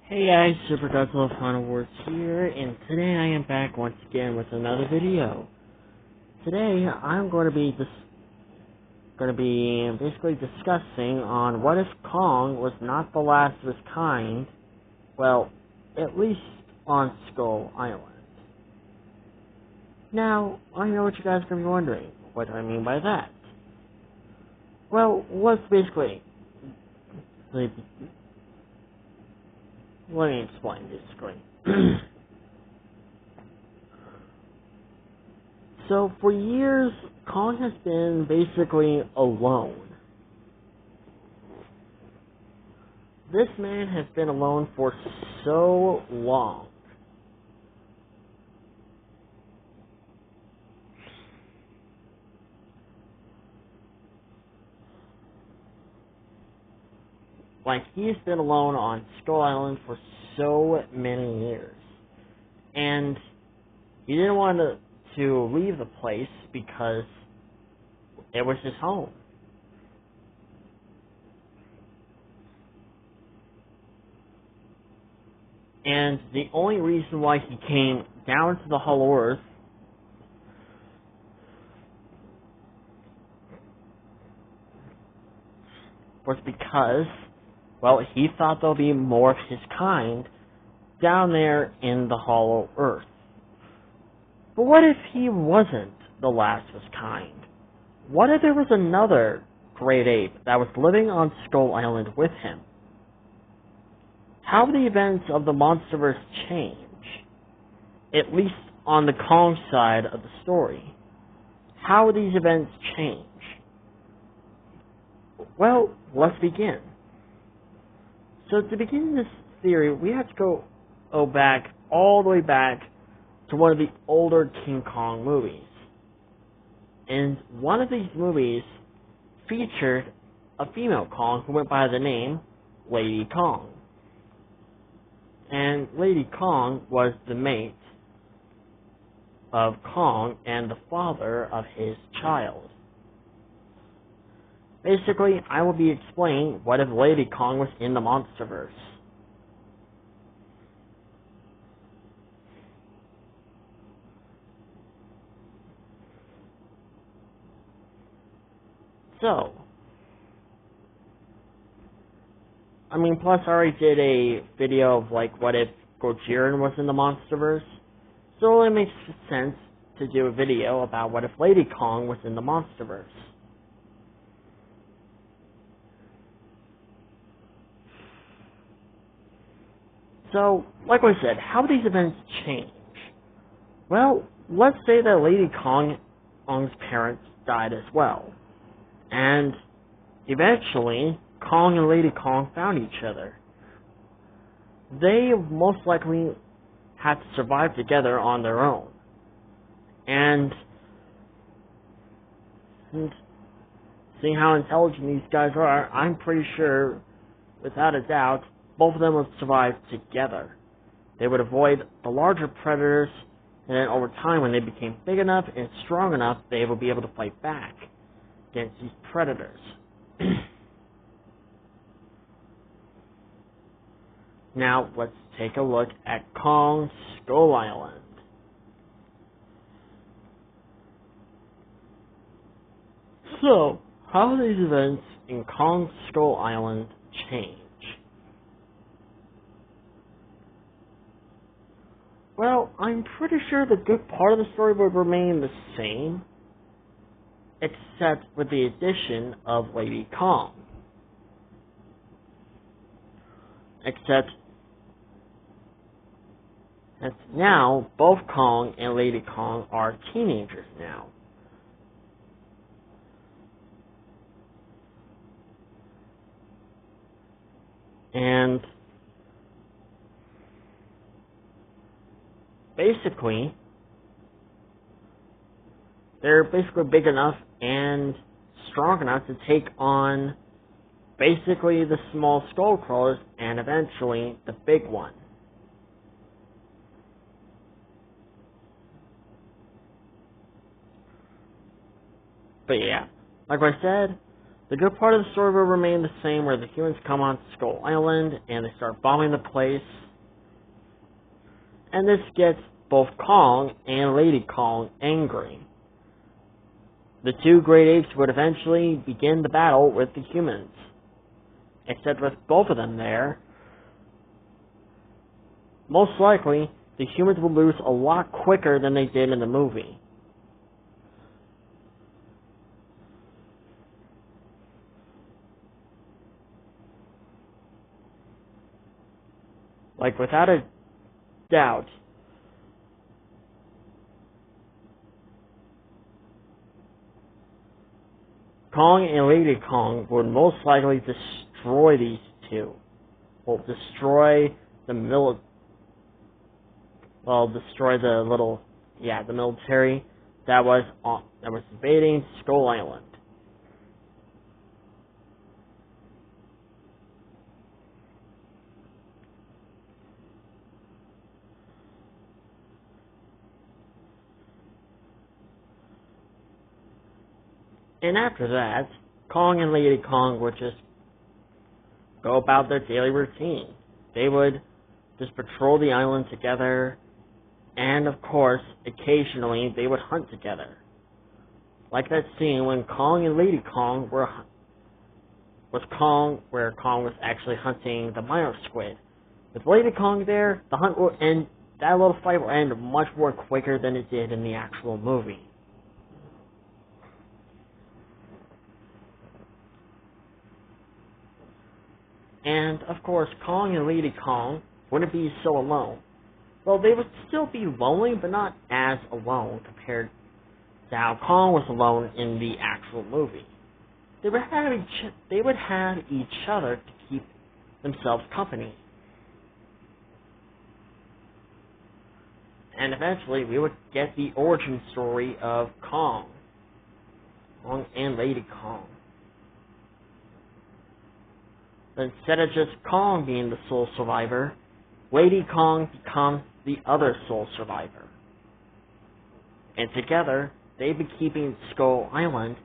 Hey guys, Super Godzilla Final Wars here, and today I am back once again with another video. Today I'm going to be basically discussing on what if Kong was not the last of his kind, well, at least on Skull Island. Now, I know what you guys are going to be wondering. What do I mean by that? Well, let's basically let me explain, basically. So, for years, Kong has been basically alone. This man has been alone for so long. Like, he's been alone on Skull Island for so many years. And he didn't want to leave the place because it was his home. And the only reason why he came down to the Hollow Earth was because, well, he thought there'll be more of his kind down there in the Hollow Earth. But what if he wasn't the last of his kind? What if there was another great ape that was living on Skull Island with him? How would the events of the monsterverse change? At least on the Kong side of the story. How would these events change? Well, let's begin. So to begin this theory, we have to go back, all the way back, to one of the older King Kong movies. And one of these movies featured a female Kong who went by the name Lady Kong. And Lady Kong was the mate of Kong and the father of his child. Basically, I will be explaining what if Lady Kong was in the monsterverse. So, plus I already did a video of, what if Gojiren was in the monsterverse, so it makes sense to do a video about what if Lady Kong was in the monsterverse. So, like I said, how do these events change? Well, let's say that Lady Kong's parents died as well. And eventually, Kong and Lady Kong found each other. They most likely had to survive together on their own. And seeing how intelligent these guys are, I'm pretty sure, without a doubt, both of them would survive together. They would avoid the larger predators, and then over time, when they became big enough and strong enough, they would be able to fight back against these predators. Now, let's take a look at Kong Skull Island. So, how do these events in Kong Skull Island change? Well, I'm pretty sure the good part of the story would remain the same, except with the addition of Lady Kong. Except that now, both Kong and Lady Kong are teenagers now. And basically, they're basically big enough and strong enough to take on basically the small skull crawlers and eventually the big one. But yeah, like I said, The good part of the story will remain the same, where the humans come on Skull Island and they start bombing the place. And this gets both Kong and Lady Kong angry. The two great apes would eventually begin the battle with the humans. Except with both of them there, most likely the humans will lose a lot quicker than they did in the movie. Like, without a doubt, Kong and Lady Kong would most likely destroy these two. Well, destroy the the military that was invading Skull Island. And after that, Kong and Lady Kong would just go about their daily routine. They would just patrol the island together, and of course, occasionally they would hunt together. Like that scene when Kong and Lady Kong where Kong was actually hunting the minor squid. With Lady Kong there, the hunt will end, that little fight will end much more quicker than it did in the actual movie. And, of course, Kong and Lady Kong wouldn't be so alone. Well, they would still be lonely, but not as alone compared to how Kong was alone in the actual movie. They would have each other to keep themselves company. And eventually, we would get the origin story of Kong and Lady Kong. But instead of just Kong being the sole survivor, Lady Kong becomes the other sole survivor. And together, they've been keeping Skull Island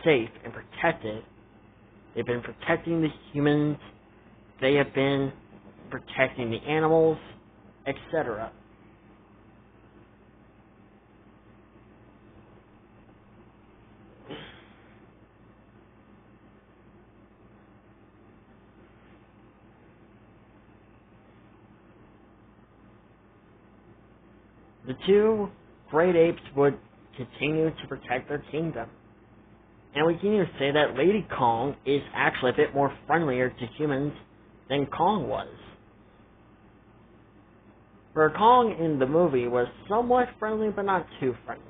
safe and protected. They've been protecting the humans, they have been protecting the animals, etc. The two great apes would continue to protect their kingdom. And we can even say that Lady Kong is actually a bit more friendlier to humans than Kong was. For Kong in the movie was somewhat friendly, but not too friendly.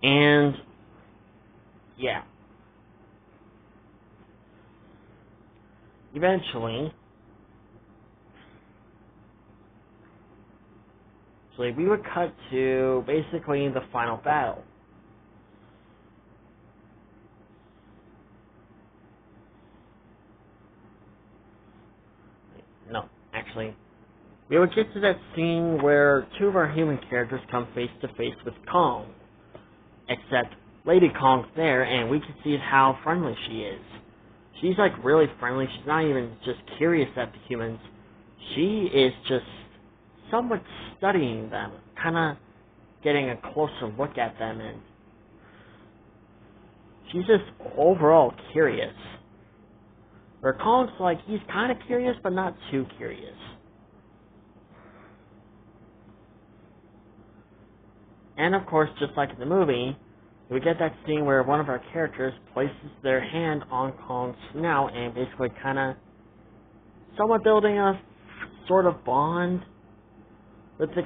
And, yeah. Eventually, so we would cut to basically the final battle. No, actually, we would get to that scene where two of our human characters come face to face with Kong. Except Lady Kong's there, and we can see how friendly she is. She's like really friendly. She's not even just curious at the humans. She is just somewhat studying them, kind of getting a closer look at them, and she's just overall curious. Where Kong's like, he's kind of curious, but not too curious. And of course, just like in the movie, we get that scene where one of our characters places their hand on Kong's snout and basically kind of somewhat building a sort of bond with the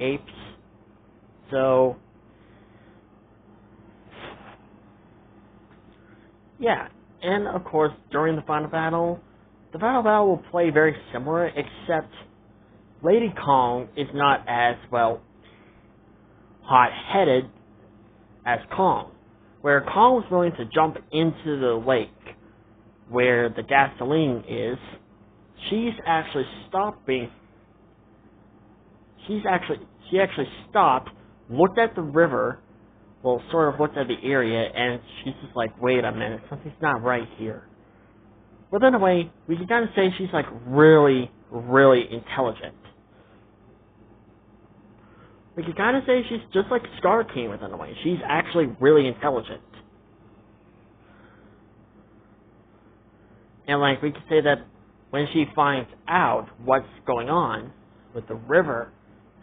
apes. So, yeah. And of course, during the final battle will play very similar, except Lady Kong is not as, well, hot-headed as Kong, where Kong was willing to jump into the lake where the gasoline is. She actually stopped, looked at the river, well, sort of looked at the area, and she's just like, wait a minute, something's not right here. But in a way, we can kind of say she's like really, really intelligent. We can kind of say she's just like Scar King within a way. She's actually really intelligent. And like, we could say that when she finds out what's going on with the river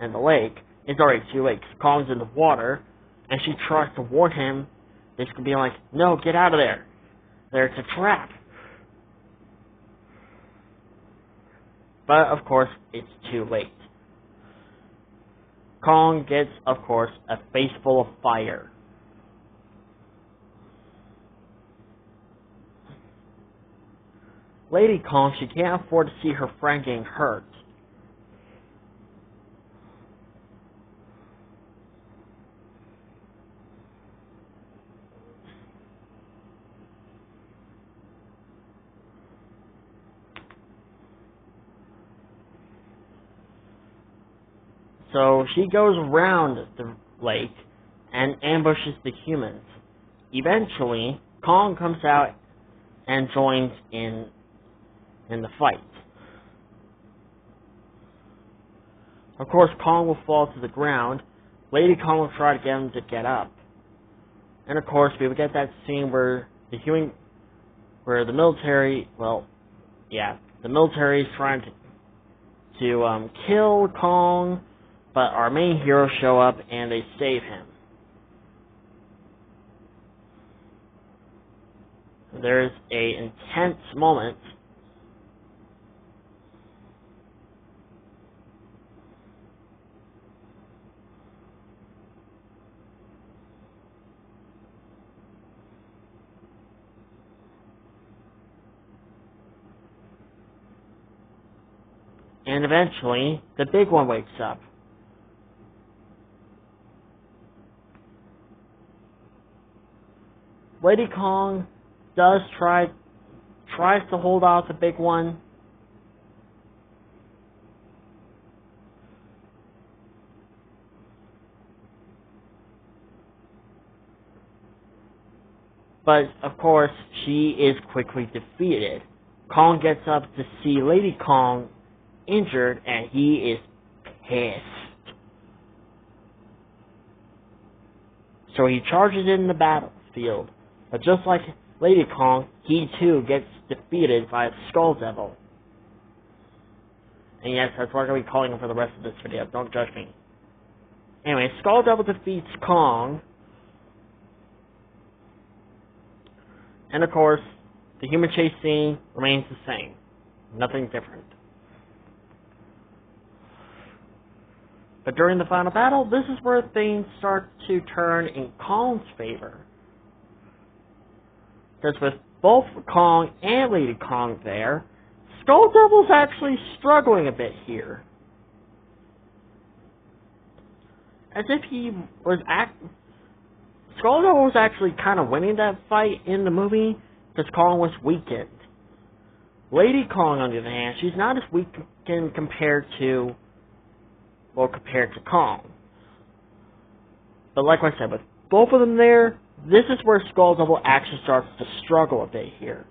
and the lake, it's already too late. Kong's in the water, and she tries to warn him, basically being like, no, get out of there. It's a trap. But, of course, it's too late. Kong gets, of course, a face full of fire. Lady Kong, she can't afford to see her friend getting hurt. So she goes around the lake and ambushes the humans. Eventually, Kong comes out and joins in the fight. Of course, Kong will fall to the ground. Lady Kong will try to get him to get up. And of course, we will get that scene where the military, the military is trying to kill Kong, but our main heroes show up and they save him. There's a intense moment and eventually the big one wakes up. Lady Kong tries to hold off the big one, but of course she is quickly defeated. Kong gets up to see Lady Kong injured and he is pissed. So he charges in the battlefield. But just like Lady Kong, he too gets defeated by a Skull Devil. And yes, that's what I'm going to be calling him for the rest of this video. Don't judge me. Anyway, Skull Devil defeats Kong. And of course, the human chase scene remains the same. Nothing different. But during the final battle, this is where things start to turn in Kong's favor. Because with both Kong and Lady Kong there, Skull Devil's actually struggling a bit here. As if Skull Devil was actually kind of winning that fight in the movie, because Kong was weakened. Lady Kong, on the other hand, she's not as weakened compared to Kong. But like I said, with both of them there, this is where Skull Devil actually starts to struggle a bit here.